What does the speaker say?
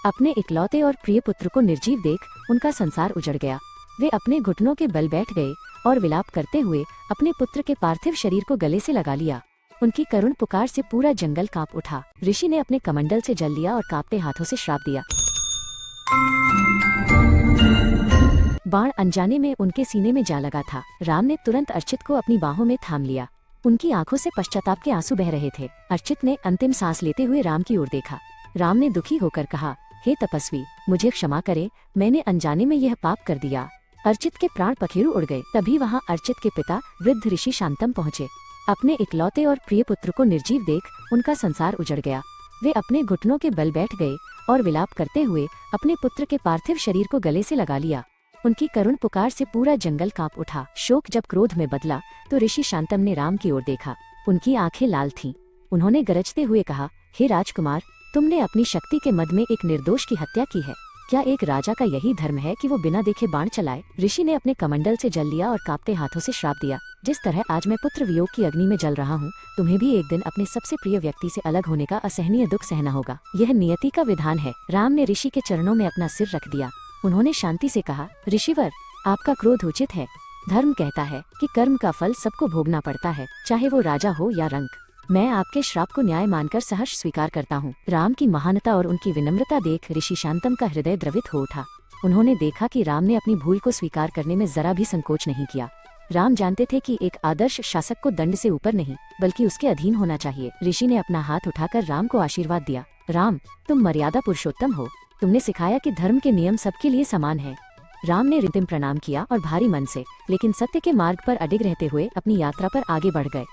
अपने इकलौते और प्रिय पुत्र को निर्जीव देख उनका संसार उजड़ गया। वे अपने घुटनों के बल बैठ गए और विलाप करते हुए अपने पुत्र के पार्थिव शरीर को गले से लगा लिया। उनकी करुण पुकार से पूरा जंगल कांप उठा। ऋषि ने अपने कमंडल से जल लिया और कांपते हाथों से श्राप दिया। बाण अनजाने में उनके सीने में जा लगा था। राम ने तुरंत अर्चित को अपनी बाहों में थाम लिया। उनकी आंखों से पश्चाताप के आंसू बह रहे थे। अर्चित ने अंतिम सांस लेते हुए राम की ओर देखा। राम ने दुखी होकर कहा, हे तपस्वी, मुझे क्षमा करे, मैंने अनजाने में यह पाप कर दिया। अर्चित के प्राण पखेरु उड़ गए। तभी वहाँ अर्चित के पिता वृद्ध ऋषि शांतम पहुँचे। अपने इकलौते और प्रिय पुत्र को निर्जीव देख उनका संसार उजड़ गया। वे अपने घुटनों के बल बैठ गए और विलाप करते हुए अपने पुत्र के पार्थिव शरीर को गले से लगा लिया। उनकी करुण पुकार से पूरा जंगल कांप उठा। शोक जब क्रोध में बदला तो ऋषि शांतम ने राम की ओर देखा। उनकी आंखें लाल थीं। उन्होंने गरजते हुए कहा, हे राजकुमार, तुमने अपनी शक्ति के मद में एक निर्दोष की हत्या की है। क्या एक राजा का यही धर्म है कि वो बिना देखे बाण चलाए? ऋषि ने अपने कमंडल से जल लिया और कांपते हाथों से श्राप दिया, जिस तरह आज मैं पुत्र वियोग की अग्नि में जल रहा हूँ, तुम्हें भी एक दिन अपने सबसे प्रिय व्यक्ति से अलग होने का असहनीय दुख सहना होगा। यह नियति का विधान है। राम ने ऋषि के चरणों में अपना सिर रख दिया। उन्होंने शांति से कहा, ऋषिवर, आपका क्रोध उचित है। धर्म कहता है कि कर्म का फल सबको भोगना पड़ता है, चाहे वो राजा हो या रंक। मैं आपके श्राप को न्याय मानकर सहर्ष स्वीकार करता हूँ। राम की महानता और उनकी विनम्रता देख ऋषि शांतम का हृदय द्रवित हो उठा। उन्होंने देखा कि राम ने अपनी भूल को स्वीकार करने में जरा भी संकोच नहीं किया। राम जानते थे कि एक आदर्श शासक को दंड से ऊपर नहीं बल्कि उसके अधीन होना चाहिए। ऋषि ने अपना हाथ उठाकर राम को आशीर्वाद दिया। राम, तुम मर्यादा पुरुषोत्तम हो। तुमने सिखाया कि धर्म के नियम सबके लिए समान है। राम ने रिद्धिम प्रणाम किया और भारी मन से लेकिन सत्य के मार्ग पर अडिग रहते हुए अपनी यात्रा पर आगे बढ़ गए।